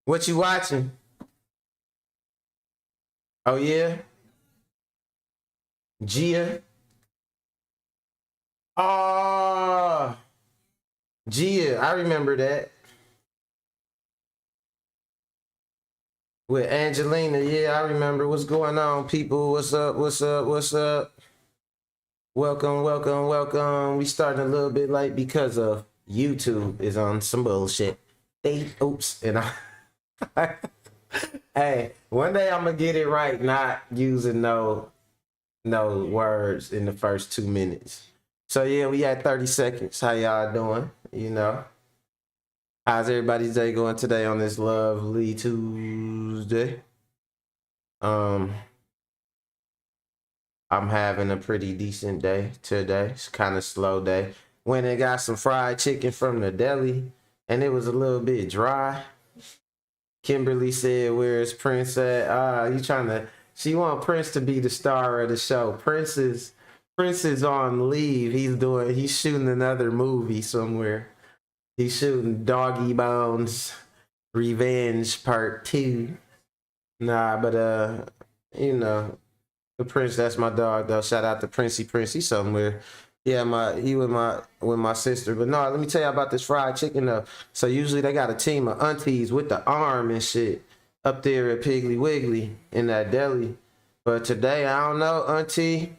What you watching? Oh yeah, Gia. Oh, Gia. I remember that with Angelina. Yeah, I remember. What's going on, people? What's up? What's up? What's up? Welcome, welcome, welcome. We starting a little bit late because of YouTube is on some bullshit. Oops, and I. Hey, one day I'm gonna get it right, not using no words in the first 2 minutes. So yeah, we had 30 seconds. How y'all doing? How's everybody's day going today on this lovely Tuesday? Um, I'm having a pretty decent day today. It's kind of slow day. Went and got some fried chicken from the deli, and it was a little bit dry. Kimberly said, "Where's Prince at?" You trying to? She want Prince to be the star of the show. Prince is on leave. He's shooting another movie somewhere. He's shooting Doggy Bones Revenge Part 2. Nah, but the Prince, that's my dog though. Shout out to Princey somewhere. Yeah, he with my sister. But no, let me tell you about this fried chicken though. So usually they got a team of aunties with the arm and shit up there at Piggly Wiggly in that deli. But today, I don't know, auntie.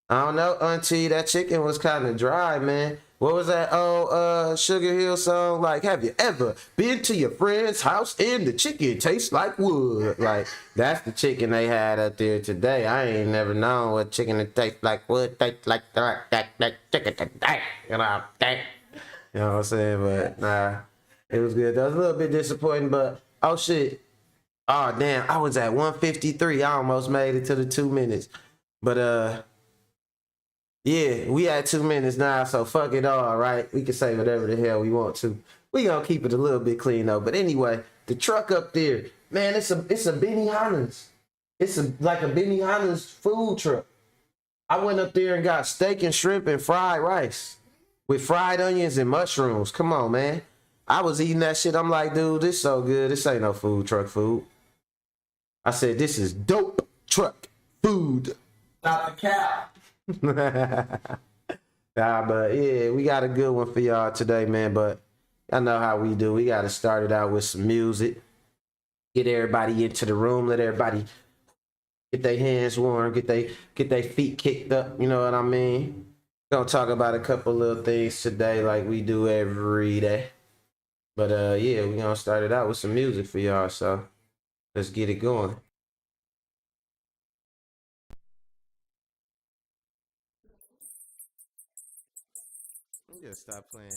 I don't know, auntie. That chicken was kind of dry, man. What was that old Sugar Hill song? Like, have you ever been to your friend's house and the chicken tastes like wood? Like, that's the chicken they had up there today. I ain't never known what chicken that tastes like wood, tastes like that chicken today. You know what I'm saying? But nah, it was good. That was a little bit disappointing, but oh shit. Oh damn, I was at 153. I almost made it to the 2 minutes. But yeah, we at 2 minutes now, so fuck it all, right? We can say whatever the hell we want to. We gonna keep it a little bit clean though. But anyway, the truck up there, man, it's a Benihana's. It's like a Benihana's food truck. I went up there and got steak and shrimp and fried rice with fried onions and mushrooms. Come on, man. I was eating that shit. I'm like, dude, this so good. This ain't no food truck food. I said, this is dope truck food. Not the cow. Nah, but yeah, we got a good one for y'all today, man. But I know how we do. We got to start it out with some music. Get everybody into the room. Let everybody get their hands warm. Get their feet kicked up. You know what I mean? Gonna talk about a couple little things today, like we do every day. But yeah, we gonna start it out with some music for y'all. So let's get it going. I'm gonna stop playing.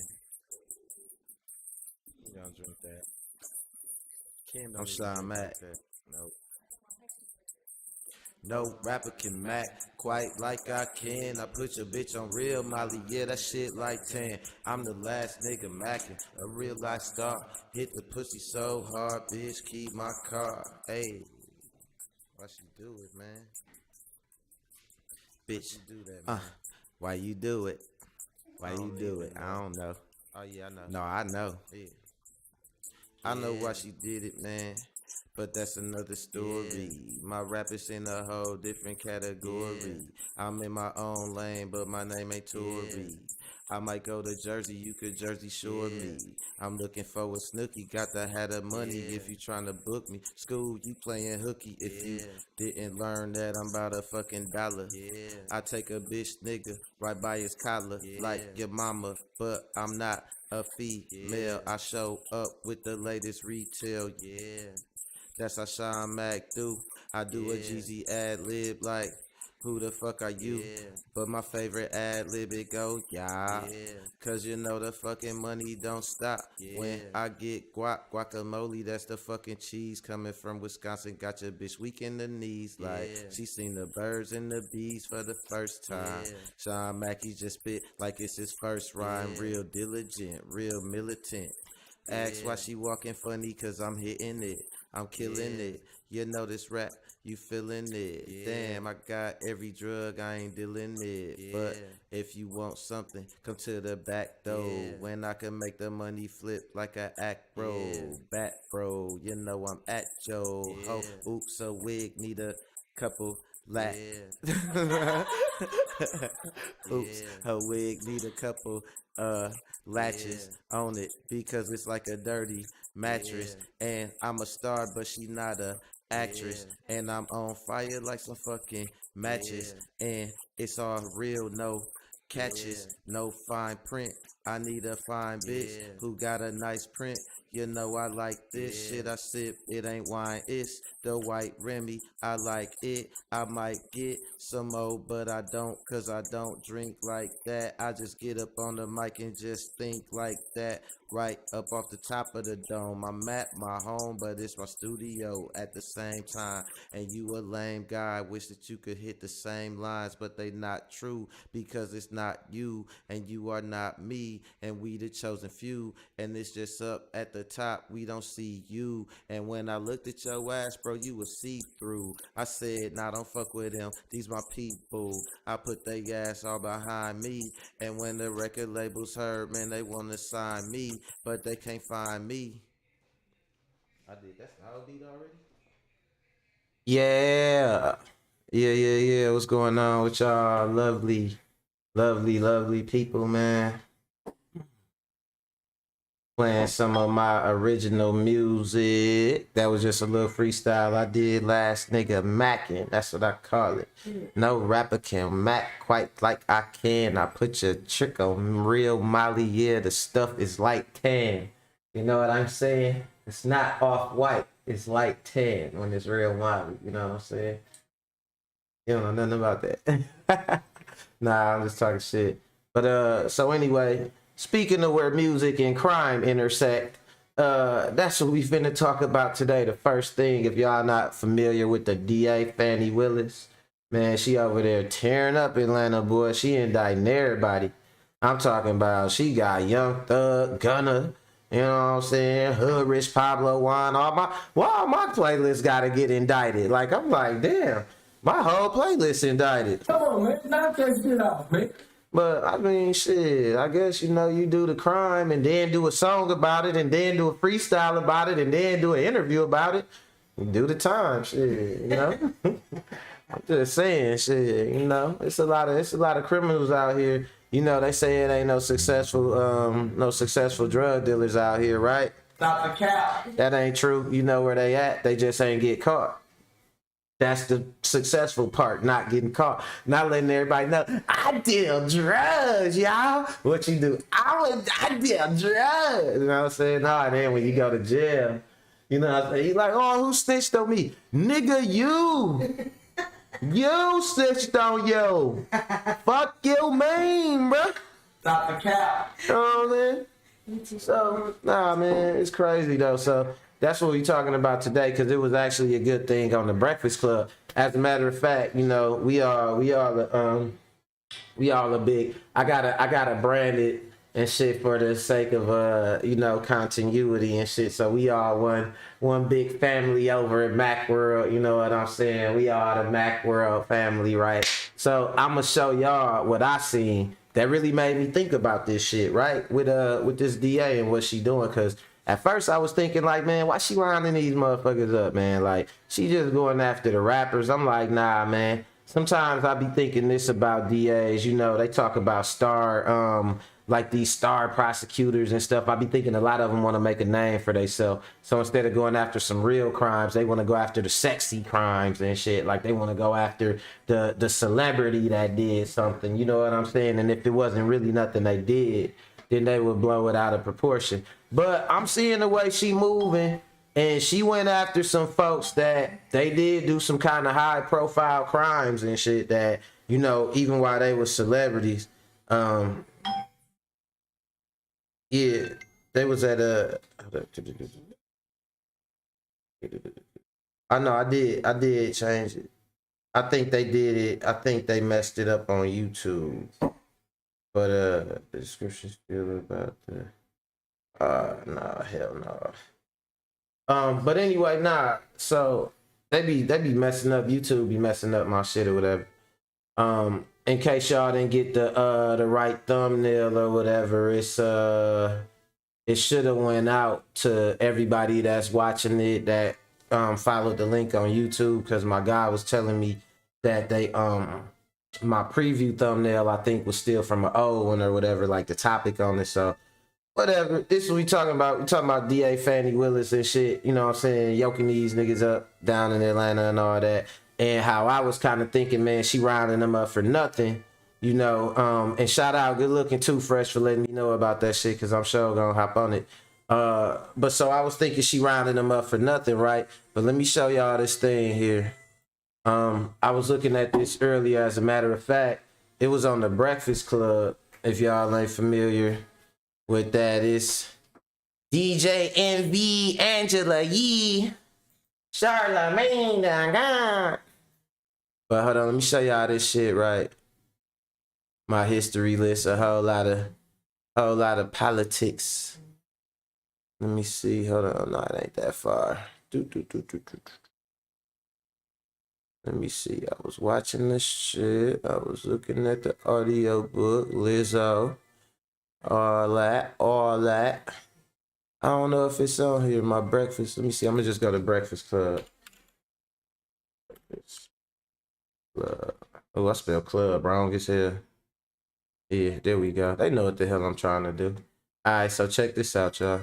You gonna drink that? I'm Sean Mack. Nope. No rapper can Mac quite like I can. I put your bitch on real Molly, yeah, that shit like 10. I'm the last nigga macking, a real life star. Hit the pussy so hard, bitch, keep my car. Hey, why she do it, man? Bitch, you do that, man? Why you do it? Why you do it? I don't know. Oh yeah, I know. No, I know. Yeah. I know why she did it, man. But that's another story. My rap is in a whole different category. I'm in my own lane, but my name ain't Tory. I might go to Jersey, you could Jersey Shore me. I'm looking for a snooky, got to have the money if you trying to book me. School, you playing hooky if you didn't learn that I'm about a fucking dollar. I take a bitch nigga right by his collar, like your mama, but I'm not a female. I show up with the latest retail, That's how Sean Mack do. I do a Jeezy ad lib like, who the fuck are you? But my favorite ad lib it go, Cause you know the fucking money don't stop. When I get guacamole, that's the fucking cheese coming from Wisconsin. Got your bitch weak in the knees, like she seen the birds and the bees for the first time. Sean Mackey just spit like it's his first rhyme. Real diligent, real militant. ask why she walking funny, cause I'm hitting it. I'm killing it. You know this rap, you feeling it. Damn, I got every drug, I ain't dealing it. But if you want something, come to the back door. When I can make the money flip like a act bro. Back bro, you know I'm at Joe. Ho, oops, a wig, need a couple lat. Oops, her wig need a couple latches on it because it's like a dirty mattress. And I'm a star, but she not a actress. And I'm on fire like some fucking matches. And it's all real, no catches, no fine print. I need a fine bitch who got a nice print. You know I like this shit I sip, it ain't wine, it's the white Remy. I like it, I might get some more, but I don't, cause I don't drink like that. I just get up on the mic and just think like that. Right up off the top of the dome, I'm at my home, but it's my studio at the same time. And you a lame guy, wish that you could hit the same lines, but they not true, because it's not you, and you are not me, and we the chosen few, and it's just up at the top, we don't see you. And when I looked at your ass, bro, you was see-through. I said, nah, don't fuck with them, these my people. I put they ass all behind me, and when the record labels heard, man, they wanna sign me, but they can't find me. I did, that's the whole beat already? Yeah. Yeah. What's going on with y'all? Lovely people, man. Playing some of my original music. That was just a little freestyle I did last nigga macking. That's what I call it. No rapper can mac quite like I can. I put your trick on real Molly. Yeah, the stuff is like tan. You know what I'm saying? It's not off white. It's like tan when it's real Molly. You know what I'm saying? You don't know nothing about that. Nah, I'm just talking shit. But so anyway, speaking of where music and crime intersect, that's what we finna talk about today. The first thing, if y'all not familiar with the DA, Fani Willis, man, she over there tearing up Atlanta, boy. She indicting everybody. I'm talking about she got Young Thug, Gunna, you know what I'm saying? Hood Rich, Pablo, Juan, all my playlists gotta get indicted. Like, I'm like, damn, my whole playlist indicted. Come on, man. Knock that shit out, man. But I mean, shit, I guess, you know, you do the crime and then do a song about it and then do a freestyle about it and then do an interview about it. You do the time, shit, you know? I'm just saying, shit, you know, it's a lot of criminals out here. You know, they say it ain't no successful drug dealers out here, right? Stop the cap. That ain't true. You know where they at. They just ain't get caught. That's the successful part, not getting caught. Not letting everybody know, I deal drugs, y'all. What you do? I deal drugs. You know what I'm saying? Nah, then when you go to jail, you know what I'm saying? You like, oh, who snitched on me? Nigga, you. You snitched on you. Fuck you mean, bro. Stop the cap. You know what I mean? So, nah, man, it's crazy, though. So, that's what we're talking about today, because it was actually a good thing on the Breakfast Club. As a matter of fact, you know, we all a big. I gotta brand it and shit for the sake of you know, continuity and shit. So we all one big family over at Macworld. You know what I'm saying? We all the Macworld family, right? So I'm gonna show y'all what I seen that really made me think about this shit, right? With this DA and what she doing, because at first I was thinking like, man, why she lining these motherfuckers up, man? Like, she just going after the rappers. I'm like, nah, man. Sometimes I be thinking this about DAs, you know, they talk about like these star prosecutors and stuff. I be thinking a lot of them want to make a name for themselves. So instead of going after some real crimes, they want to go after the sexy crimes and shit. Like, they want to go after the celebrity that did something, you know what I'm saying? And if it wasn't really nothing they did, then they would blow it out of proportion. But I'm seeing the way she moving, and she went after some folks that they did do some kind of high profile crimes and shit that, you know, even while they were celebrities, yeah, they was at a. I know I did change it. I think they did it. I think they messed it up on YouTube. But the description still about the. Nah, hell no. But anyway, nah. So they be messing up. YouTube be messing up my shit or whatever. In case y'all didn't get the right thumbnail or whatever, it should have went out to everybody that's watching it that followed the link on YouTube, because my guy was telling me that they my preview thumbnail I think was still from an old one or whatever, like the topic on it. So whatever, this is what we talking about. We talking about DA Fani Willis and shit, you know what I'm saying, yoking these niggas up down in Atlanta and all that, and how I was kind of thinking, man, she rounding them up for nothing, you know. And shout out Good Looking Too Fresh for letting me know about that shit, because I'm sure gonna hop on it. But so I was thinking she rounding them up for nothing, right? But let me show y'all this thing here. I was looking at this earlier. As a matter of fact, it was on the Breakfast Club. If y'all ain't familiar with that, it's DJ NV, Angela Yee, Charlamagne, but hold on, let me show y'all this shit, right? My history list, a whole lot of politics. Let me see, hold on, no, it ain't that far. Let me see, I was watching this shit, I was looking at the audio book, Lizzo, all that. I don't know if it's on here, my breakfast. Let me see, I'm gonna just go to Breakfast Club. Oh, I spelled club wrong as hell. Yeah, there we go. They know what the hell I'm trying to do. All right, so check this out, y'all.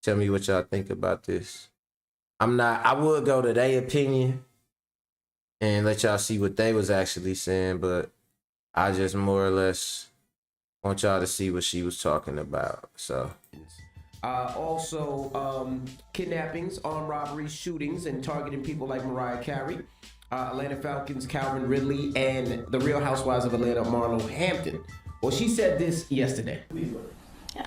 Tell me what y'all think about this. I would go to their opinion and let y'all see what they was actually saying, but I just more or less want y'all to see what she was talking about. So also kidnappings, armed robberies, shootings, and targeting people like Mariah Carey, Atlanta Falcons Calvin Ridley, and the Real Housewives of Atlanta Marlo Hampton. Well, she said this yesterday.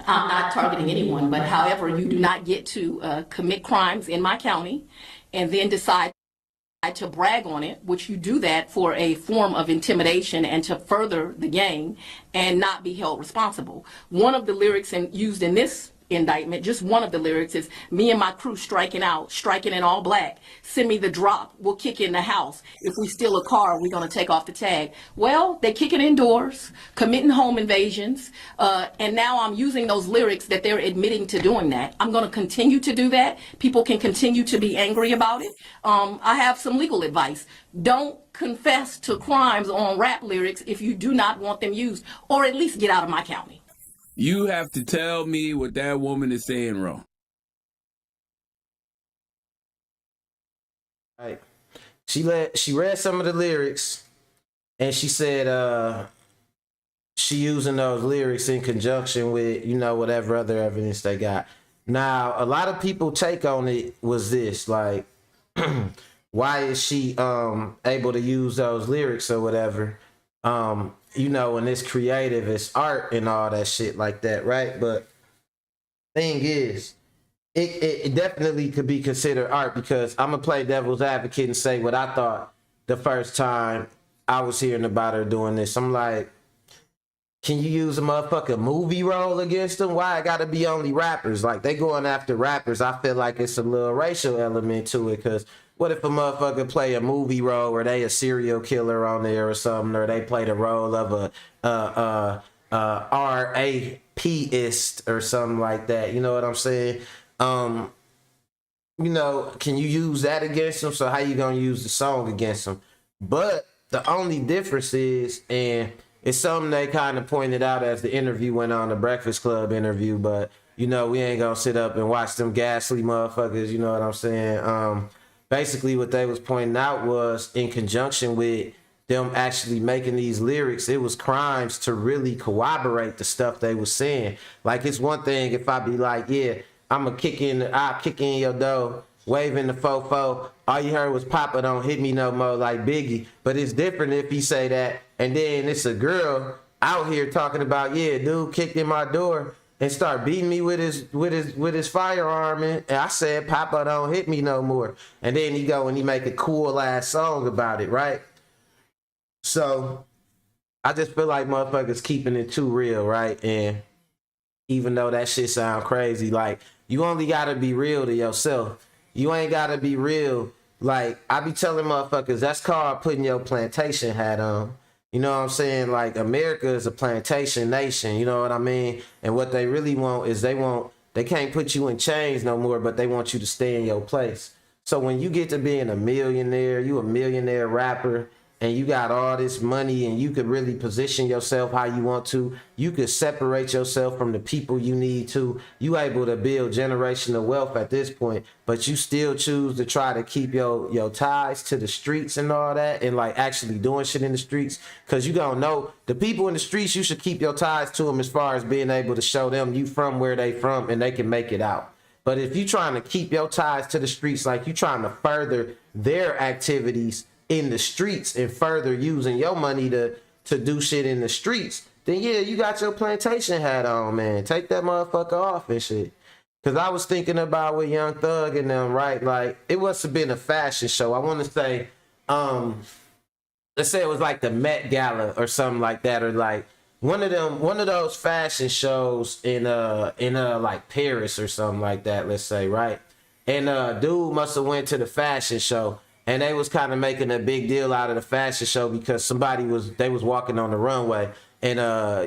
I'm not targeting anyone, but however, you do not get to commit crimes in my county and then decide to brag on it, which you do that for a form of intimidation and to further the gang and not be held responsible. One of the lyrics used in this indictment, just one of the lyrics, is me and my crew striking in all black. Send me the drop, we'll kick in the house. If we steal a car, we're gonna take off the tag. Well, they kick it indoors, committing home invasions, and now I'm using those lyrics that they're admitting to doing that. I'm gonna continue to do that. People can continue to be angry about it. I have some legal advice. Don't confess to crimes on rap lyrics if you do not want them used, or at least get out of my county. You have to tell me what that woman is saying wrong. right. She read some of the lyrics and she said she using those lyrics in conjunction with, you know, whatever other evidence they got. Now, a lot of people take on it was this, like, why is she able to use those lyrics or whatever? You know, and it's creative, it's art and all that shit like that, right? But thing is, it definitely could be considered art, because I'm gonna play devil's advocate and say what I thought the first time I was hearing about her doing this. I'm like, can you use a motherfucking movie role against them? Why it gotta be only rappers? Like, they going after rappers. I feel like it's a little racial element to it, because what if a motherfucker play a movie role where they a serial killer on there or something, or they play the role of a RAPist or something like that? You know what I'm saying? You know, can you use that against them? So how you gonna use the song against them? But the only difference is, and it's something they kind of pointed out as the interview went on, the Breakfast Club interview, but you know, we ain't gonna sit up and watch them ghastly motherfuckers, you know what I'm saying? Basically what they was pointing out was, in conjunction with them actually making these lyrics, it was crimes to really corroborate the stuff they was saying. Like, it's one thing if I be like, yeah, I'll kick in your door, waving the fofo. All you heard was Papa don't hit me no more, like Biggie. But it's different if he say that, and then it's a girl out here talking about, yeah, dude kicked in my door and start beating me with his firearm, and I said, Papa don't hit me no more. And then he go and he make a cool ass song about it, right? So I just feel like motherfuckers keeping it too real, right? And even though that shit sound crazy. Like, you only gotta be real to yourself. You ain't gotta be real. Like, I be telling motherfuckers, that's called putting your plantation hat on. You know what I'm saying? Like, America is a plantation nation, you know what I mean? And what they really want is they can't put you in chains no more, but they want you to stay in your place. So when you get to being a millionaire, you a millionaire rapper, and you got all this money and you could really position yourself how you want to, you could separate yourself from the people you need to, you able to build generational wealth at this point, but you still choose to try to keep your ties to the streets and all that, and like actually doing shit in the streets, because you gonna know the people in the streets, you should keep your ties to them as far as being able to show them you from where they from and they can make it out. But if you trying to keep your ties to the streets, like you trying to further their activities in the streets and further using your money to do shit in the streets, then yeah, you got your plantation hat on, man. Take that motherfucker off and shit. Cause I was thinking about with Young Thug and them, right? Like, it must have been a fashion show. I want to say, let's say it was like the Met Gala or something like that, or like one of those fashion shows in like Paris or something like that, let's say, right? And dude must have went to the fashion show. And they was kind of making a big deal out of the fashion show because they was walking on the runway, and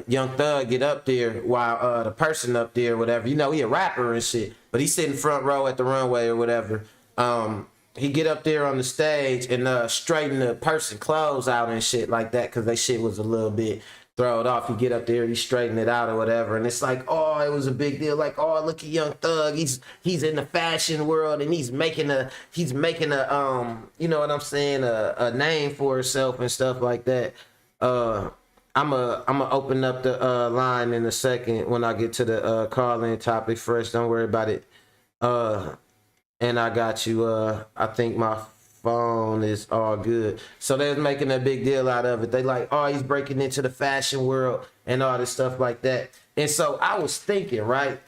Young Thug get up there while the person up there, whatever, you know, he a rapper and shit, but he's sitting front row at the runway or whatever. He get up there on the stage and straighten the person clothes out and shit like that, because they shit was a little bit throw it off. You get up there, you straighten it out or whatever, and it's like, oh, it was a big deal. Like, oh, look at Young Thug. He's in the fashion world and he's making a you know what I'm saying, a name for himself and stuff like that. I'ma open up the line in a second when I get to the call-in topic fresh. Don't worry about it. And I got you. I think my phone is all good. So they're making a big deal out of it. They like, oh, he's breaking into the fashion world and all this stuff like that. And so I was thinking, right?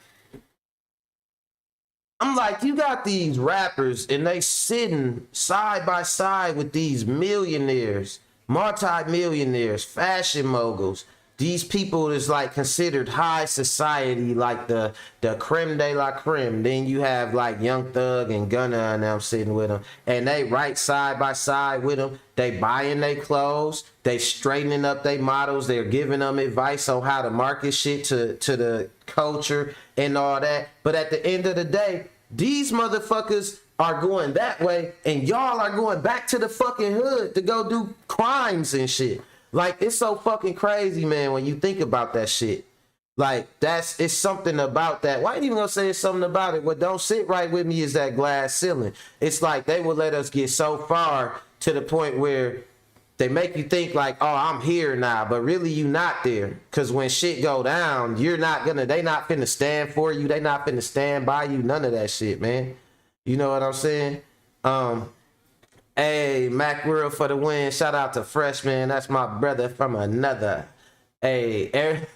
I'm like, you got these rappers and they sitting side by side with these millionaires, multi-millionaires, fashion moguls. These people is like considered high society, like the creme de la creme. Then you have like Young Thug and Gunna and them sitting with them, and they right side by side with them. They buying their clothes, they straightening up their models, they're giving them advice on how to market shit to the culture and all that. But at the end of the day, these motherfuckers are going that way, and y'all are going back to the fucking hood to go do crimes and shit. Like, it's so fucking crazy, man, when you think about that shit. Like, it's something about that. Why ain't even gonna say it's something about it? What don't sit right with me is that glass ceiling. It's like they will let us get so far to the point where they make you think like, oh, I'm here now, but really you not there. Cause when shit go down, they not finna stand for you. They not finna stand by you. None of that shit, man. You know what I'm saying? Hey, Mac World for the win. Shout out to Freshman. That's my brother from another. Hey, Eric.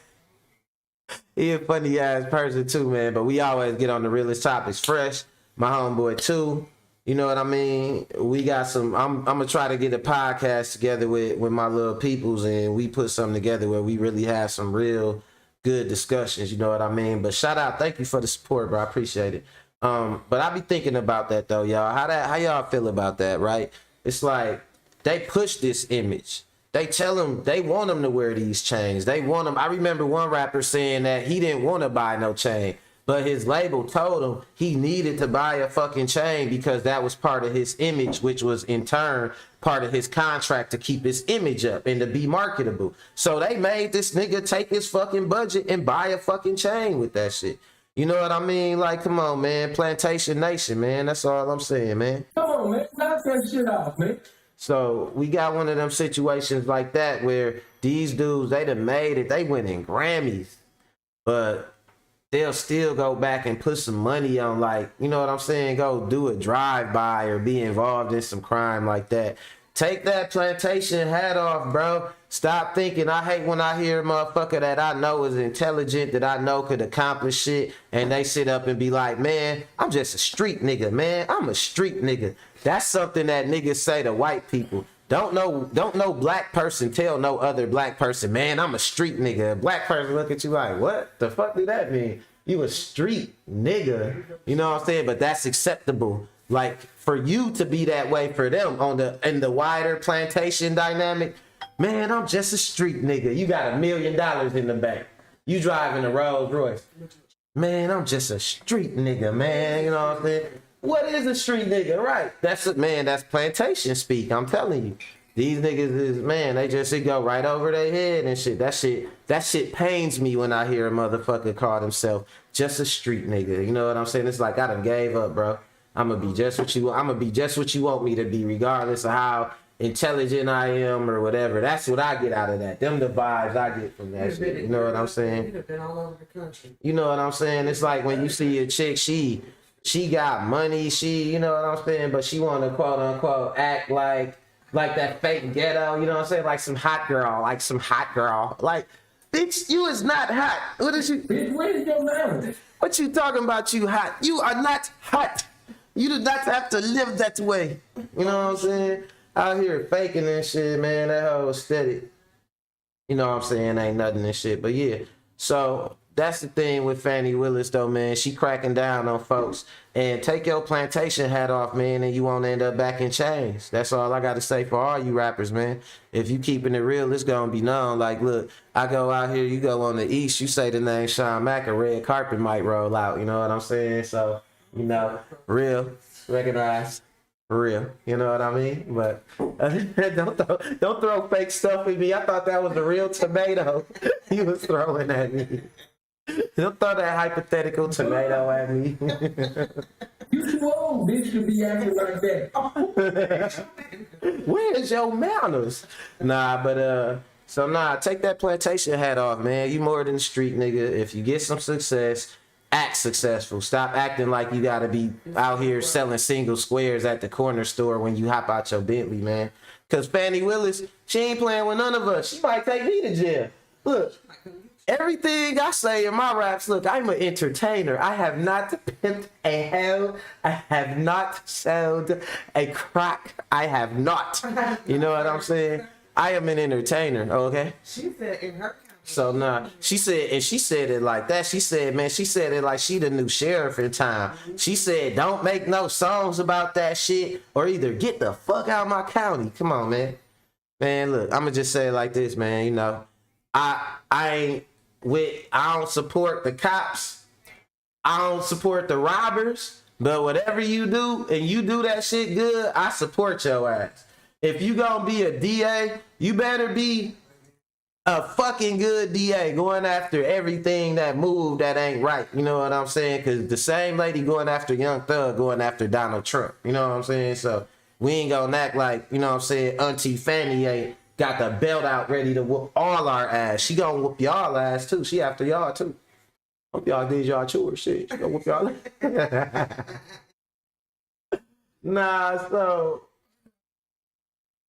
He a funny ass person too, man. But we always get on the realest topics. Fresh, my homeboy too. You know what I mean? We got some. I'm gonna try to get a podcast together with my little peoples, and we put something together where we really have some real good discussions. You know what I mean? But shout out, thank you for the support, bro. I appreciate it. But I be thinking about that though, y'all. How y'all feel about that, right? It's like they push this image. They tell them they want them to wear these chains. They want them. I remember one rapper saying that he didn't want to buy no chain, but his label told him he needed to buy a fucking chain because that was part of his image, which was in turn part of his contract to keep his image up and to be marketable. So they made this nigga take his fucking budget and buy a fucking chain with that shit. You know what I mean? Like, come on, man. Plantation Nation, man. That's all I'm saying, man. Come on, man. Knock that shit off, man. So we got one of them situations like that where these dudes, they done made it. They winning Grammys. But they'll still go back and put some money on, like, you know what I'm saying? Go do a drive-by or be involved in some crime like that. Take that plantation hat off, bro. Stop thinking. I hate when I hear a motherfucker that I know is intelligent, that I know could accomplish shit, and they sit up and be like, man, I'm just a street nigga, man. I'm a street nigga. That's something that niggas say to white people. Don't no black person tell no other black person, man, I'm a street nigga. A black person look at you like, what the fuck do that mean? You a street nigga. You know what I'm saying? But that's acceptable. Like for you to be that way for them in the wider plantation dynamic, man, I'm just a street nigga. You got $1 million in the bank. You driving a Rolls Royce. Man, I'm just a street nigga, man. You know what I'm saying? What is a street nigga? Right. That's plantation speak. I'm telling you. These niggas is, man, it go right over their head and shit. That shit pains me when I hear a motherfucker call himself just a street nigga. You know what I'm saying? It's like I done gave up, bro. I'm gonna be just what you want me to be, regardless of how intelligent I am or whatever. That's what I get out of that. Them the vibes I get from that shit. You know what I'm saying? Been all over the country. You know what I'm saying? It's like when you see a chick, she got money, you know what I'm saying, but she wanna quote unquote act like that fake ghetto, you know what I'm saying? Like some hot girl. Like, bitch, you is not hot. What is you? Bitch, where's your mouth? What you talking about, you hot? You are not hot. You do not have to live that way. You know what I'm saying? Out here faking and shit, man. That whole aesthetic. You know what I'm saying? Ain't nothing and shit. But yeah. So that's the thing with Fani Willis though, man. She cracking down on folks. And take your plantation hat off, man, and you won't end up back in chains. That's all I got to say for all you rappers, man. If you keeping it real, it's going to be known. Like, look, I go out here, you go on the east, you say the name Sean Mack, a red carpet might roll out. You know what I'm saying? So, you know, real, recognize, for real. You know what I mean? But don't throw fake stuff at me. I thought that was a real tomato you was throwing at me. Don't throw that hypothetical tomato at me. You too old, bitch, to be acting like that. Where's your manners? Take that plantation hat off, man. You more than a street nigga. If you get some success, act successful. Stop acting like you gotta be out here selling single squares at the corner store when you hop out your Bentley, man. Cause Fani Willis, she ain't playing with none of us. She might take me to jail. Look. Everything I say in my raps, look, I'm an entertainer. I have not pimped a hell. I have not sold a crack. I have not. You know what I'm saying? I am an entertainer, okay? She said in her country. So she said it like that. She said it like she the new sheriff in town. She said, don't make no songs about that shit or either get the fuck out of my county. Come on, man. Man, look, I'ma just say it like this, man. You know, I don't support the cops. I don't support the robbers. But whatever you do, and you do that shit good, I support your ass. If you gonna be a DA, you better be a fucking good DA going after everything that moved that ain't right. You know what I'm saying? Because the same lady going after Young Thug going after Donald Trump. You know what I'm saying? So we ain't gonna act like, you know what I'm saying, Auntie Fanny ain't got the belt out ready to whoop all our ass. She gonna whoop y'all ass too. She after y'all too. Hope y'all did y'all chores. Shit, she gonna whoop y'all. So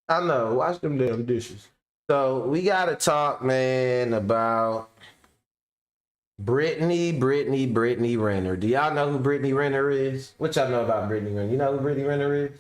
I know. Watch them damn dishes. So we gotta talk, man, about Brittany Renner. Do y'all know who Brittany Renner is? What y'all know about Brittany Renner? You know who Brittany Renner is?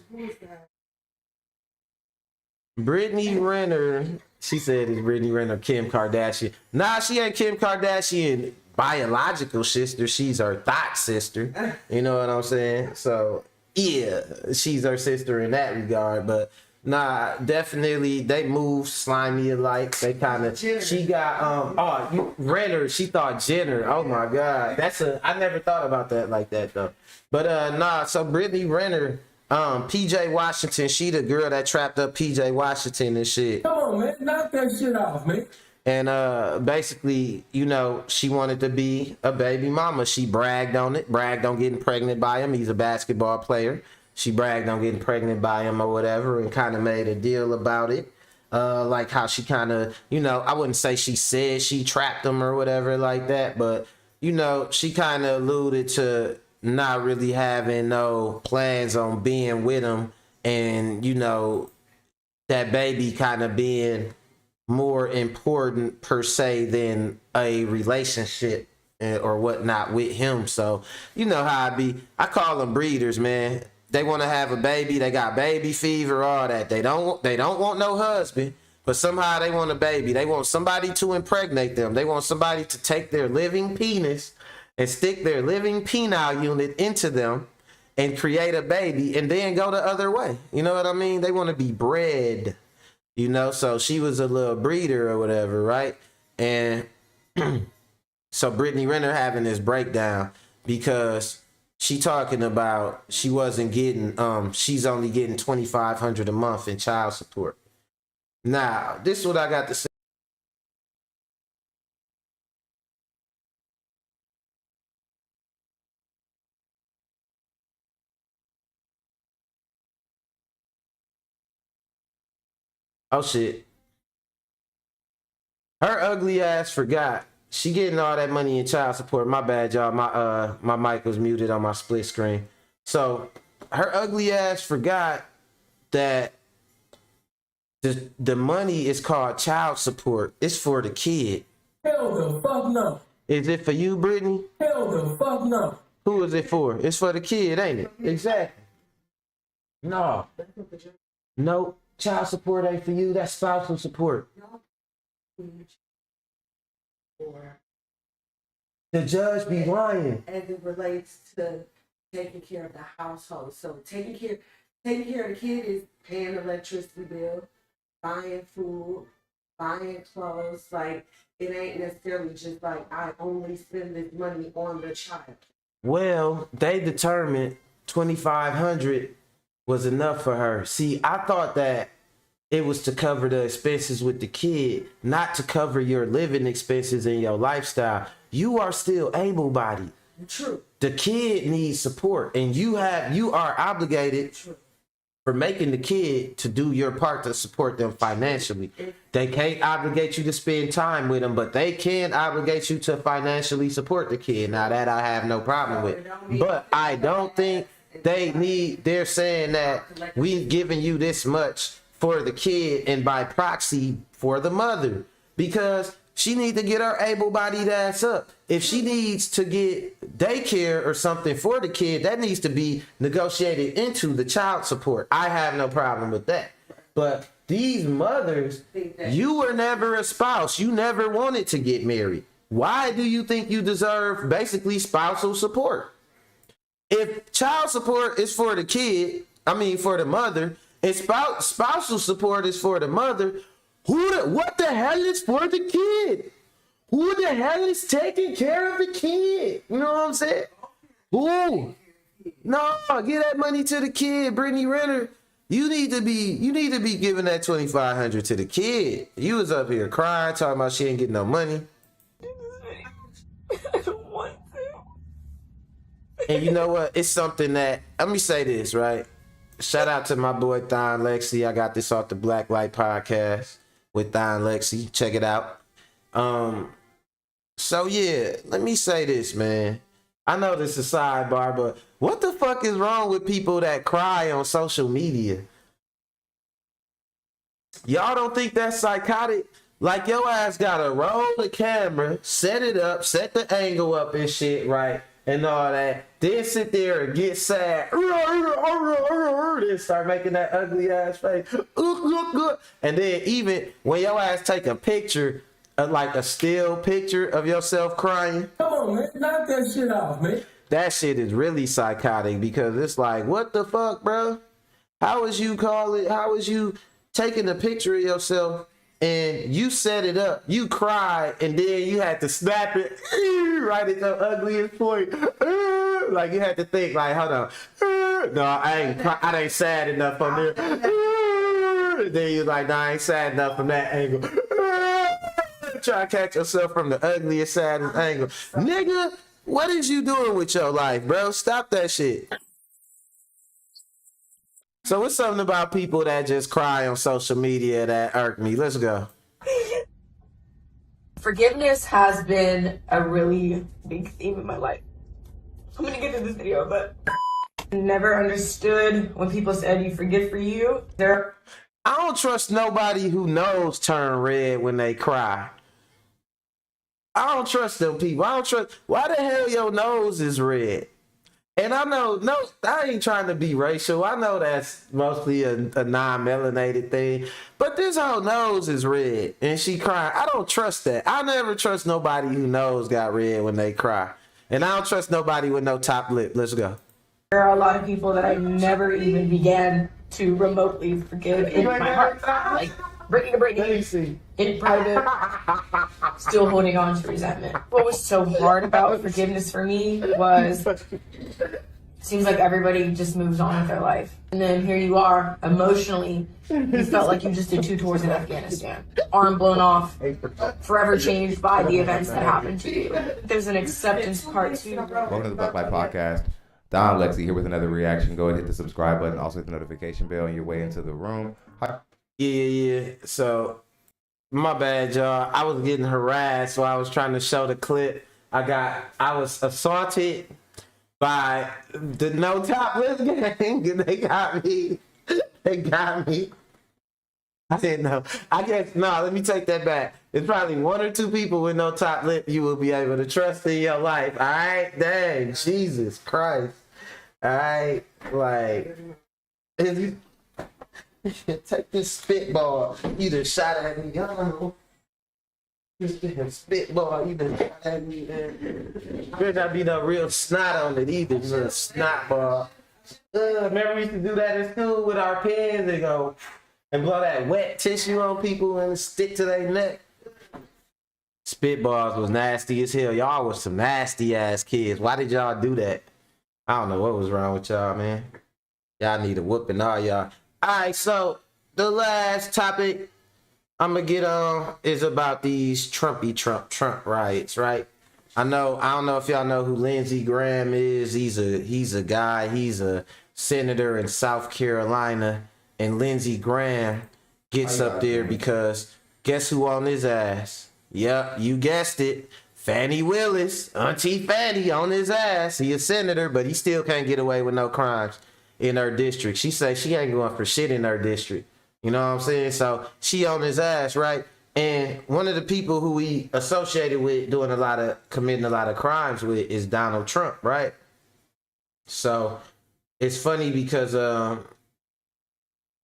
Brittany Renner, she said is Brittany Renner Kim Kardashian. Nah, she ain't Kim Kardashian biological sister. She's her thought sister. You know what I'm saying? So yeah, she's her sister in that regard. But nah, definitely they move slimy alike. They kind of. She got Renner. She thought Jenner. Oh my God, I never thought about that like that though. But so Brittany Renner. PJ Washington, she the girl that trapped up PJ Washington and shit. Come on, man, knock that shit off, man. And basically, you know, she wanted to be a baby mama. She bragged on getting pregnant by him. He's a basketball player. She bragged on getting pregnant by him or whatever and kind of made a deal about it. Like how she kind of, you know, I wouldn't say she said she trapped him or whatever like that, but, you know, she kind of alluded to not really having no plans on being with him, and you know that baby kind of being more important per se than a relationship or whatnot with him. So you know how I call them breeders, man. they want to have a baby. They got baby fever, all that. They don't want no husband, but somehow they want a baby. They want somebody to impregnate them. They want somebody to take their living penis and stick their living penile unit into them and create a baby and then go the other way. You know what I mean? They want to be bred, you know? So she was a little breeder or whatever, right? And so Brittany Renner having this breakdown because she talking about she wasn't getting, she's only getting $2,500 a month in child support. Now, this is what I got to say. Oh shit. Her ugly ass forgot. She getting all that money in child support. My bad, y'all. My mic was muted on my split screen. So her ugly ass forgot that the money is called child support. It's for the kid. Hell the fuck no. Is it for you, Brittany? Hell the fuck no. Who is it for? It's for the kid, ain't it? Exactly. No. Nope. Child support ain't for you. That's spousal support. The judge be lying. And it relates to taking care of the household. So taking care of the kid is paying the electricity bill, buying food, buying clothes. Like, it ain't necessarily just like I only spend this money on the child. Well, they determined 2,500 was enough for her. See, I thought that it was to cover the expenses with the kid, not to cover your living expenses and your lifestyle. You are still able-bodied. True. The kid needs support, and you are obligated for making the kid to do your part to support them financially. They can't obligate you to spend time with them, but they can obligate you to financially support the kid. Now that I have no problem with. But I don't think they're saying that we've given you this much for the kid and by proxy for the mother, because she needs to get her able-bodied ass up. If she needs to get daycare or something for the kid, that needs to be negotiated into the child support. I have no problem with that. But these mothers, you were never a spouse. You never wanted to get married. Why do you think you deserve basically spousal support? If child support is for the kid, for the mother, and spousal support is for the mother, what the hell is for the kid? Who the hell is taking care of the kid? You know what I'm saying? Who? No, give that money to the kid, Brittany Renner. You need to be giving that $2,500 to the kid. You was up here crying, talking about she ain't getting no money. I don't want to. And you know what? It's something that, let me say this, right? Shout out to my boy Thon Lexi. I got this off the Black Light Podcast with Thon Lexi. Check it out. So yeah, let me say this, man. I know this is a sidebar, but what the fuck is wrong with people that cry on social media? Y'all don't think that's psychotic? Like, your ass gotta roll the camera, set it up, set the angle up and shit, right? And all that, then sit there and get sad, then start making that ugly ass face, and then even when your ass take a picture, like a still picture of yourself crying, Come on, man. Knock that shit off, man. that shit is really psychotic, because it's like, what the fuck, bro? How is you taking a picture of yourself and you set it up, you cried, and then you had to snap it right at the ugliest point. Like, you had to think, like, hold on. No, I ain't sad enough from there. Then you like, no, I ain't sad enough from that angle. Try to catch yourself from the ugliest, saddest angle. Nigga, what is you doing with your life, bro? Stop that shit. So it's something about people that just cry on social media that irk me. Let's go. Forgiveness has been a really big theme in my life. I'm gonna get to this video, but never understood when people said you forgive for you. I don't trust nobody who nose turn red when they cry. I don't trust them people. I don't trust. Why the hell your nose is red? And I know, no, I ain't trying to be racial. I know that's mostly a non-melanated thing. But this whole nose is red, and she crying. I don't trust that. I never trust nobody who nose got red when they cry. And I don't trust nobody with no top lip. Let's go. There are a lot of people that I never even began to remotely forgive in my heart. Like Brittany, in private, still holding on to resentment. What was so hard about forgiveness for me was, seems like everybody just moves on with their life. And then here you are, emotionally, you felt like you just did 2 tours in Afghanistan. Arm blown off, forever changed by the events that happened to you. There's an acceptance part too. Welcome to the Buck Life Podcast. Don Lexi here with another reaction. Go ahead and hit the subscribe button. Also hit the notification bell on your way into the room. Hi. Yeah. So, my bad, y'all. I was getting harassed while I was trying to show the clip. I was assaulted by the No Top Lip gang. They got me. I didn't know. I guess, no, let me take that back. It's probably 1 or 2 people with no top lip you will be able to trust in your life. All right? Dang, Jesus Christ. All right? Like, if you take this spitball, you done shot at me. I don't know. This damn spitball, you done shot at me, man. There's not be no real snot on it either. Just a snot ball. Remember we used to do that in school with our pens and go and blow that wet tissue on people and stick to their neck. Spitballs was nasty as hell. Y'all was some nasty ass kids. Why did y'all do that? I don't know what was wrong with y'all, man. Y'all need a whooping, all y'all. All right, so the last topic I'm gonna get on is about these Trump riots, right? I don't know if y'all know who Lindsey Graham is. He's a guy. He's a senator in South Carolina. And Lindsey Graham gets up there because guess who on his ass? Yep, you guessed it. Fani Willis, Auntie Fani on his ass. He a senator, but he still can't get away with no crimes in her district. She say she ain't going for shit in her district. You know what I'm saying? So she on his ass, right? And one of the people who we associated with committing a lot of crimes with is Donald Trump, right? So it's funny because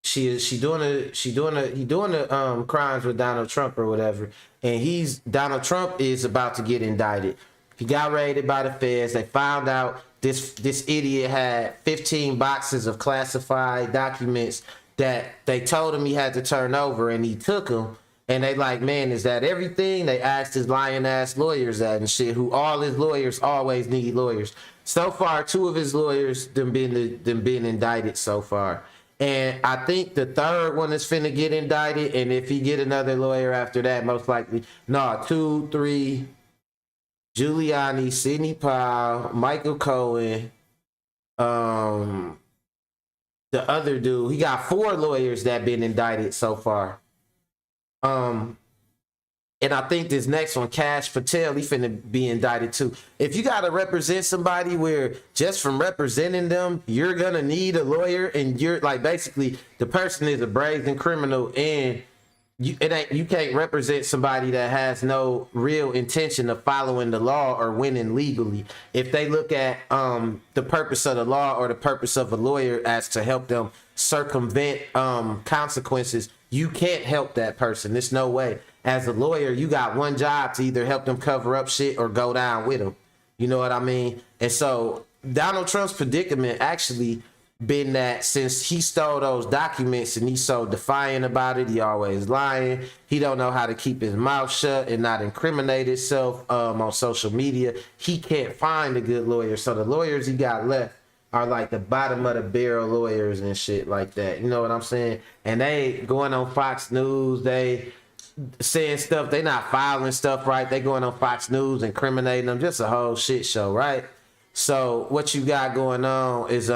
he doing the crimes with Donald Trump or whatever, and Donald Trump is about to get indicted. He got raided by the feds. They found out this idiot had 15 boxes of classified documents that they told him he had to turn over, and he took them. And they like, man, is that everything? They asked his lying ass lawyers that and shit, who all his lawyers always need lawyers. So far, 2 of his lawyers been indicted so far. And I think the 3rd one is finna get indicted. And if he get another lawyer after that, most likely, 2, 3, Giuliani, Sidney Powell, Michael Cohen, the other dude, he got 4 lawyers that been indicted so far. And I think this next one, Cash Patel, he finna be indicted too. If you gotta represent somebody where just from representing them, you're gonna need a lawyer, and you're like basically the person is a brazen criminal, and you can't represent somebody that has no real intention of following the law or winning legally. If they look at the purpose of the law or the purpose of a lawyer as to help them circumvent consequences, you can't help that person. There's no way. As a lawyer, you got one job to either help them cover up shit or go down with them. You know what I mean? And so Donald Trump's predicament actually been that since he stole those documents and he's so defiant about it, he always lying. He don't know how to keep his mouth shut and not incriminate himself on social media. He can't find a good lawyer. So the lawyers he got left are like the bottom of the barrel lawyers and shit like that. You know what I'm saying? And they going on Fox News, they saying stuff, they not filing stuff right. They going on Fox News, incriminating them, just a whole shit show, right? So what you got going on is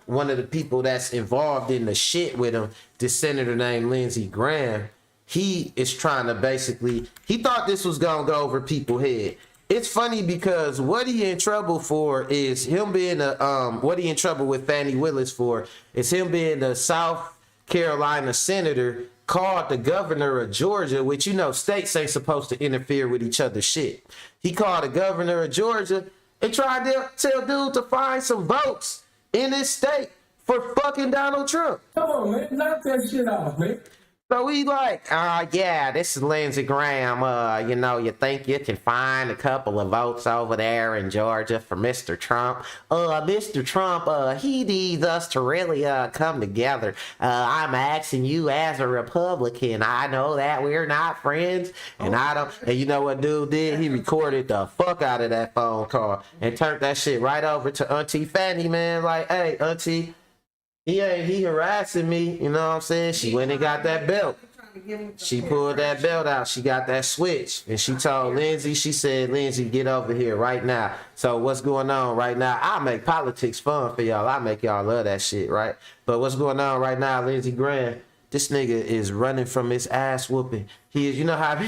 one of the people that's involved in the shit with him, this senator named Lindsey Graham, he is trying to basically, he thought this was gonna go over people's head. It's funny because what he in trouble for is him being what he in trouble with Fani Willis for is him being the South Carolina senator called the governor of Georgia, which, you know, states ain't supposed to interfere with each other's shit. He called the governor of Georgia and tried to tell dude to find some votes in this state for fucking Donald Trump. Come on, man. Knock that shit off, man. So he like, yeah, this is Lindsey Graham. You know, you think you can find a couple of votes over there in Georgia for Mr. Trump? Mr. Trump, he needs us to really come together. I'm asking you as a Republican. I know that we're not friends, and I don't. And you know what dude did? He recorded the fuck out of that phone call and turned that shit right over to Auntie Fani, man. Like, hey, Auntie. He harassing me, you know what I'm saying? She went and got that belt. She pulled that belt out. She got that switch. And she told Lindsey, she said, Lindsey, get over here right now. So what's going on right now? I make politics fun for y'all. I make y'all love that shit, right? But what's going on right now, Lindsey Graham? This nigga is running from his ass whooping. He is, you know how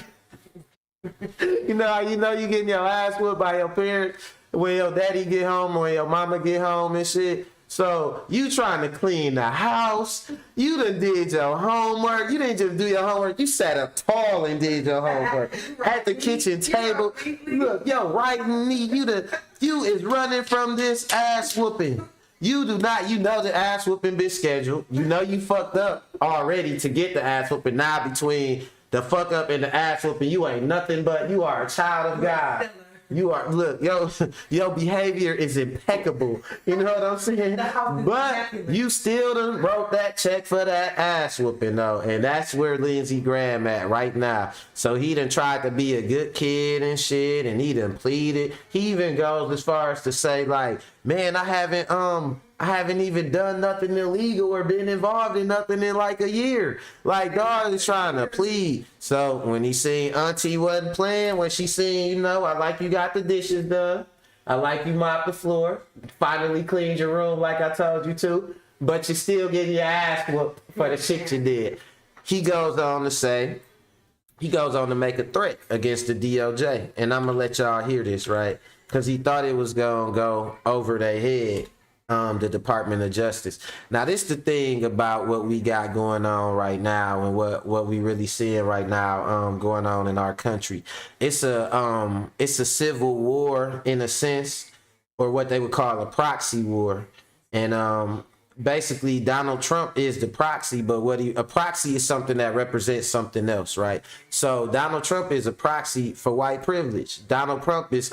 you know you getting your ass whooped by your parents when your daddy get home or your mama get home and shit. So you trying to clean the house. You done did your homework. You didn't just do your homework. You sat up tall and did your homework at the kitchen table. Look, yo, right knee. You is running from this ass whooping. You do not, you know the ass whooping been scheduled. You know you fucked up already to get the ass whooping. Now between the fuck up and the ass whooping, you ain't nothing but you are a child of God. You are, look, your behavior is impeccable. You know what I'm saying? But you still done wrote that check for that ass whooping though. And that's where Lindsey Graham at right now. So he done tried to be a good kid and shit, and he done pleaded. He even goes as far as to say like, man, I haven't even done nothing illegal or been involved in nothing in like a year. Like, dog is trying to plead. So when he seen Auntie wasn't playing, when she seen, you know, I like you got the dishes done. I like you mopped the floor. Finally cleaned your room like I told you to. But you still getting your ass whooped for the shit you did. He goes on to make a threat against the DOJ. And I'm going to let y'all hear this, right? Because he thought it was going to go over their head. The Department of Justice. Now, this the thing about what we got going on right now and what we really seeing right now going on in our country. It's a civil war in a sense, or what they would call a proxy war. And basically Donald Trump is the proxy, but a proxy is something that represents something else, right? So Donald Trump is a proxy for white privilege. Donald Trump is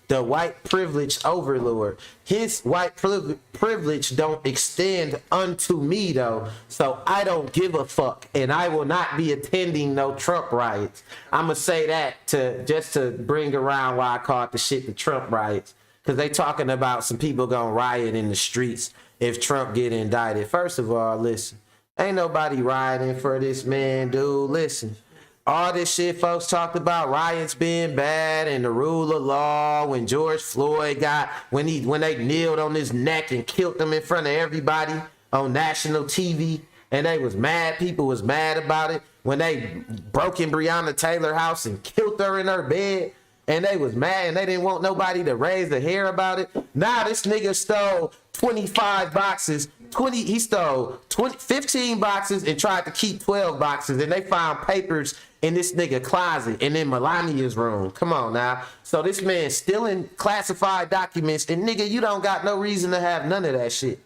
the white privilege overlord. His white privilege don't extend unto me though, so I don't give a fuck, and I will not be attending no Trump riots. I'ma say that to bring around why I call it the shit the Trump riots, because they talking about some people gonna riot in the streets if Trump get indicted. First of all, listen, ain't nobody rioting for this man, dude. Listen. All this shit folks talked about riots being bad and the rule of law when George Floyd when they kneeled on his neck and killed him in front of everybody on national TV, and they was mad. People was mad about it when they broke in Breonna Taylor's house and killed her in her bed, and they was mad and they didn't want nobody to raise a hair about it. Now this nigga stole 25 boxes. He stole 15 boxes and tried to keep 12 boxes, and they found papers in this nigga closet and in Melania's room. Come on now. So this man stealing classified documents, and nigga, you don't got no reason to have none of that shit.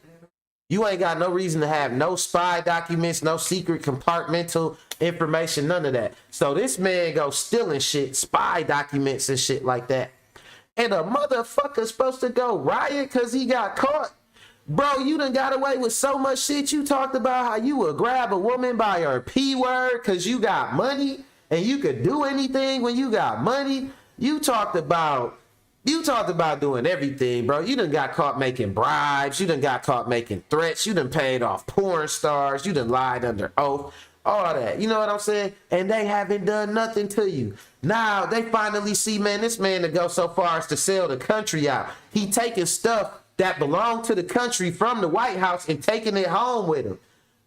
You ain't got no reason to have no spy documents, no secret compartmental information, none of that. So this man go stealing shit, spy documents and shit like that. And a motherfucker's supposed to go riot because he got caught. Bro, you done got away with so much shit. You talked about how you would grab a woman by her P word because you got money and you could do anything when you got money. You talked about doing everything, bro. You done got caught making bribes. You done got caught making threats. You done paid off porn stars. You done lied under oath. All that. You know what I'm saying? And they haven't done nothing to you. Now they finally see, man, this man to go so far as to sell the country out. He taking stuff that belonged to the country from the White House and taking it home with him.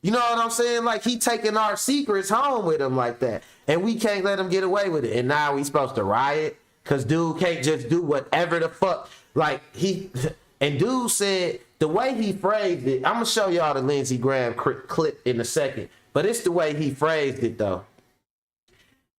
You know what I'm saying? Like, he taking our secrets home with him like that. And we can't let him get away with it. And now we supposed to riot because dude can't just do whatever the fuck. Like, and dude said, the way he phrased it, I'm going to show y'all the Lindsey Graham clip in a second. But it's the way he phrased it, though.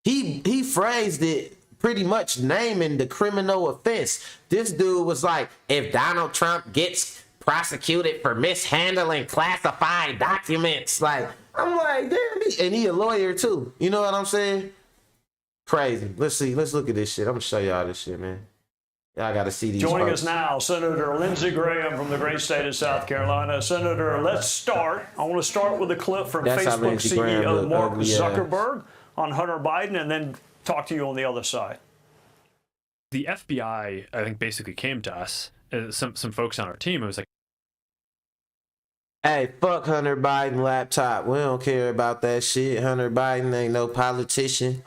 he phrased it pretty much naming the criminal offense. This dude was like, if Donald Trump gets prosecuted for mishandling classified documents, like, I'm like, damn, and he a lawyer too. You know what I'm saying? Crazy. Let's look at this shit. I'm gonna show y'all this shit, man. Y'all gotta see these. Joining folks. us now, Senator Lindsey Graham from the great state of South Carolina. Senator, let's start. I want to start with a clip from That's how Facebook Lindsey Graham CEO look Mark ugly, Zuckerberg on Hunter Biden, and then talk to you on the other side. The FBI, I think, basically came to us, some folks on our team. It was like, Hey, fuck Hunter Biden laptop. We don't care about that shit. Hunter Biden ain't no politician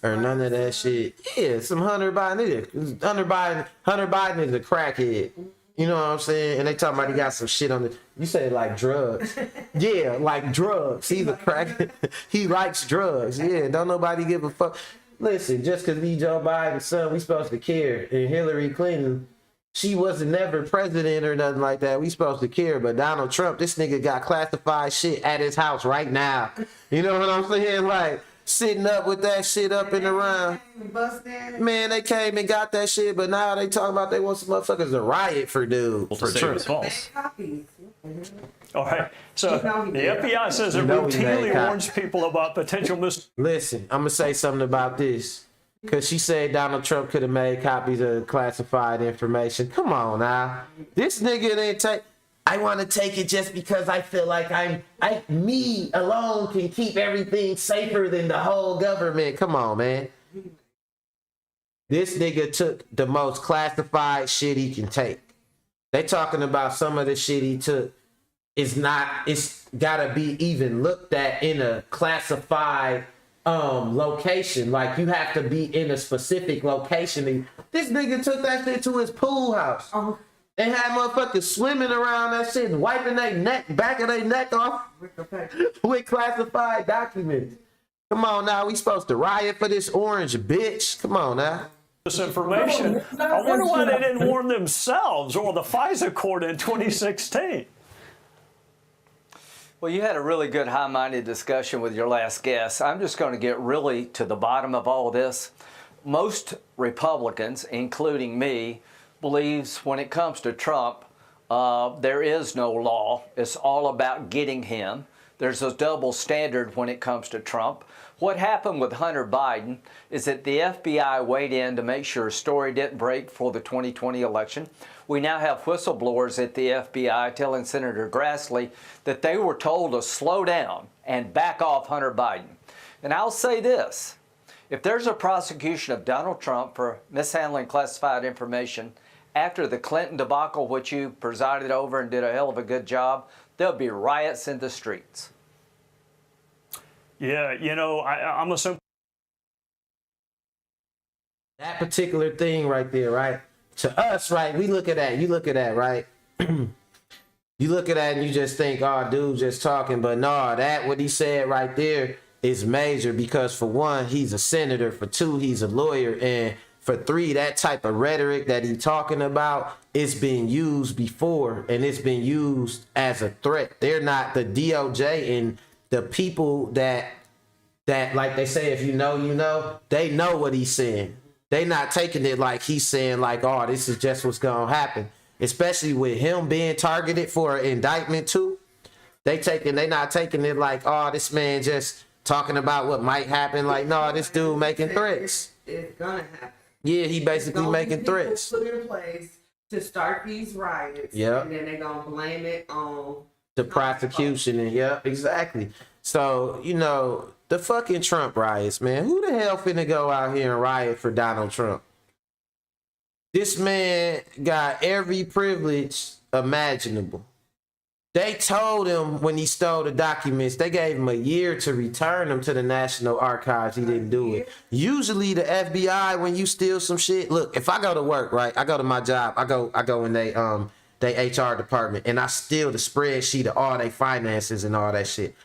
or none of that shit. Yeah, some Hunter Biden. Hunter Biden is a crackhead. You know what I'm saying? And they talking about he got some shit on the. You say like drugs. Yeah, like drugs. He's a crackhead. He likes drugs. Yeah, don't nobody give a fuck. Listen, just because we Joe Biden's son, we supposed to care. And Hillary Clinton, she wasn't never president or nothing like that. We supposed to care. But Donald Trump, this nigga got classified shit at his house right now. You know what I'm saying? Like, sitting up with that shit up and around. Man, they came and got that shit, but now they talking about they want some motherfuckers to riot for dude. to say it was false. All right. So the FBI says it routinely warns people about potential Listen, I'm going to say something about this. Because she said Donald Trump could have made copies of classified information. Come on now. This nigga didn't take... I want to take it just because I feel like me alone can keep everything safer than the whole government. Come on, man. This nigga took the most classified shit he can take. They talking about some of the shit he took. It's gotta be even looked at in a classified location. Like, you have to be in a specific location. This nigga took that shit to his pool house. They had motherfuckers swimming around that shit and wiping their neck, back of their neck off with classified documents. Come on now, we supposed to riot for this orange bitch. Come on now. This information. I wonder why they didn't warn themselves or the FISA court in 2016. Well, you had a really good high-minded discussion with your last guest. I'm just going to get really to the bottom of all this. Most Republicans, including me, believes when it comes to Trump, there is no law. It's all about getting him. There's a double standard when it comes to Trump. What happened with Hunter Biden is that the FBI weighed in to make sure a story didn't break for the 2020 election. We now have whistleblowers at the FBI telling Senator Grassley that they were told to slow down and back off Hunter Biden. And I'll say this, if there's a prosecution of Donald Trump for mishandling classified information after the Clinton debacle, which you presided over and did a hell of a good job, there'll be riots in the streets. Yeah, you know, I'm assuming That particular thing right there, right? To us, right, we look at that, you look at that, right? You look at that and you just think, oh, dude just talking. But no, that what he said right there is major because for one, he's a senator. For two, he's a lawyer. And for three, that type of rhetoric that he's talking about, it's been used before and it's been used as a threat. They're not the DOJ and the people that like they say, if you know, you know, they know what he's saying. They not taking it like he's saying like, oh, this is just what's going to happen. Especially with him being targeted for an indictment too. They not taking it like, oh, this man just talking about what might happen. Like, no, this dude making threats. It's gonna happen. Yeah, he basically making threats. Put in place to start these riots. Yep. And then they're gonna blame it on The prosecution and yeah, exactly. So, you know, the fucking Trump riots, man. Who the hell finna go out here and riot for Donald Trump? This man got every privilege imaginable. They told him when he stole the documents, they gave him a year to return them to the National Archives. He didn't do it. Usually the FBI, when you steal some shit, look, if I go to work, right, I go to my job, I go in they HR department and I steal the spreadsheet of all their finances and all that shit.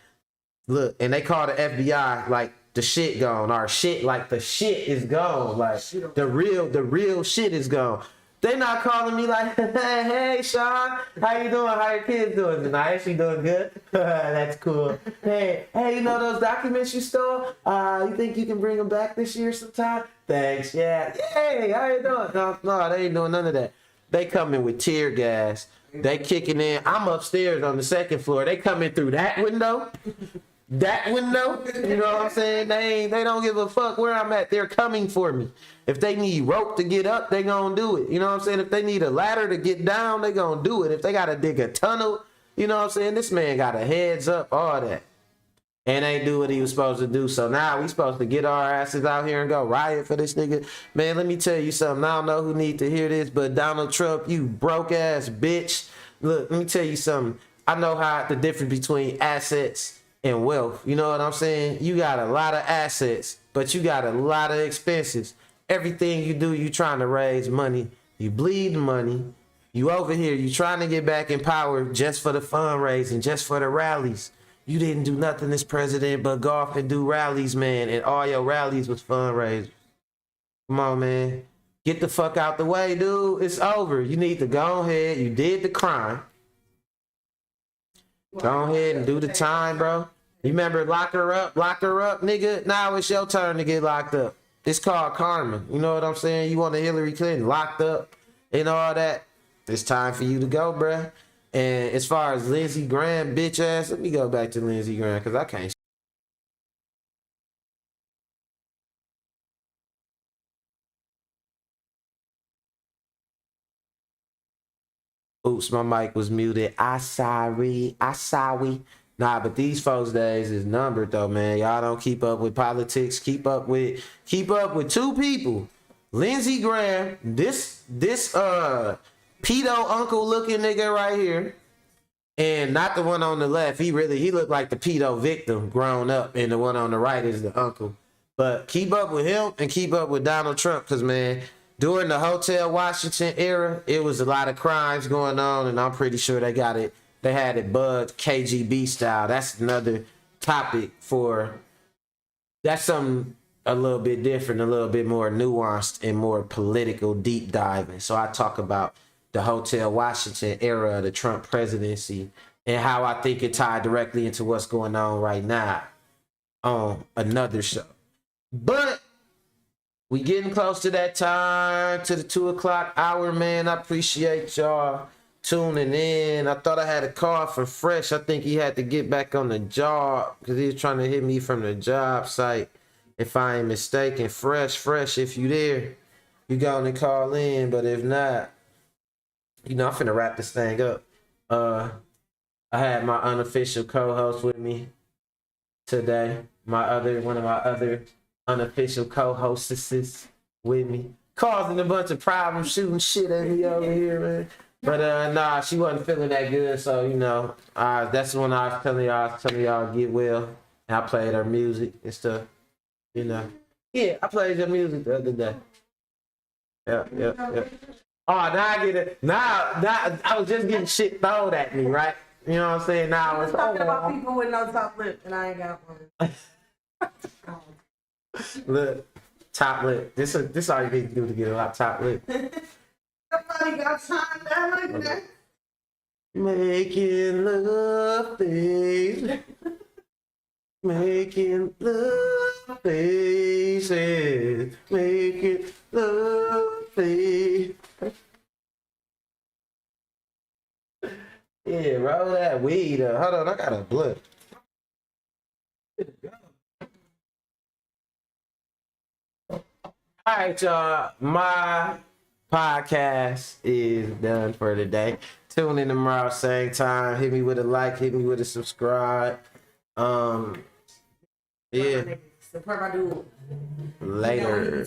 Look, and they call the FBI like the shit gone, or shit like the shit is gone, like the real shit is gone. They not calling me like, hey, Sean, how you doing? How your kids doing tonight? She doing good? That's cool. Hey, you know those documents you stole? You think you can bring them back this year sometime? Thanks, yeah. Hey, how you doing? No, they ain't doing none of that. They coming with tear gas. They kicking in. I'm upstairs on the second floor. They coming through that window. That window, you know what I'm saying? They don't give a fuck where I'm at. They're coming for me. If they need rope to get up, they gonna do it. You know what I'm saying? If they need a ladder to get down, they gonna do it. If they gotta dig a tunnel, you know what I'm saying? This man got a heads up, all that. And ain't do what he was supposed to do. So now we supposed to get our asses out here and go riot for this nigga. Man, let me tell you something. I don't know who need to hear this, but Donald Trump, you broke ass bitch. Look, let me tell you something. I know how the difference between assets and wealth. You know what I'm saying? You got a lot of assets, but you got a lot of expenses. Everything you do, you trying to raise money. You bleed money. You over here, you trying to get back in power just for the fundraising, just for the rallies. You didn't do nothing as president but go off and do rallies, man, and all your rallies was fundraisers. Come on, man. Get the fuck out the way, dude. It's over. You need to go ahead. You did the crime. Go ahead and do the time, bro. You remember lock her up, nigga? Now it's your turn to get locked up. It's called karma. You know what I'm saying? You want a Hillary Clinton locked up and all that. It's time for you to go, bruh. And as far as Lindsey Graham, bitch ass, let me go back to Lindsey Graham because I can't. Oops, my mic was muted. I sorry. Nah, but these folks' days is numbered though, man. Y'all don't keep up with politics. Keep up with two people. Lindsey Graham, this pedo uncle looking nigga right here. And not the one on the left. He looked like the pedo victim grown up, and the one on the right is the uncle. But keep up with him and keep up with Donald Trump, because man, during the Hotel Washington era, it was a lot of crimes going on, and I'm pretty sure they had it bugged KGB style. That's another topic that's something a little bit different, a little bit more nuanced and more political deep diving. So I talk about the Hotel Washington era of the Trump presidency and how I think it tied directly into what's going on right now on another show. But we getting close to that time, to the 2 o'clock hour, man. I appreciate y'all tuning in. I thought I had a call for Fresh. I think he had to get back on the job because he was trying to hit me from the job site. If I ain't mistaken, Fresh, if you there, you gonna call in. But if not, you know, I'm finna wrap this thing up. I had my unofficial co-host with me today. One of my other unofficial co-hostesses with me, causing a bunch of problems, shooting shit at me over here, man. But nah, she wasn't feeling that good, so you know, that's when I was telling y'all get well, and I played her music and stuff, you know. Yeah, I played your music the other day. Yeah. Oh, now I get it. Now I was just getting shit thrown at me, right? You know what I'm saying? Now I was talking about people with no top lip, and I ain't got one. Look, top lip. This all you need to do to get a lot top lip. Somebody got time down like that. Making love face. Making love faces. Making love face. Yeah, roll that weed up. Hold on, I got a blunt. All right, y'all. My podcast is done for today. Tune in tomorrow, same time. Hit me with a like, hit me with a subscribe. Yeah. Support my dude. Later.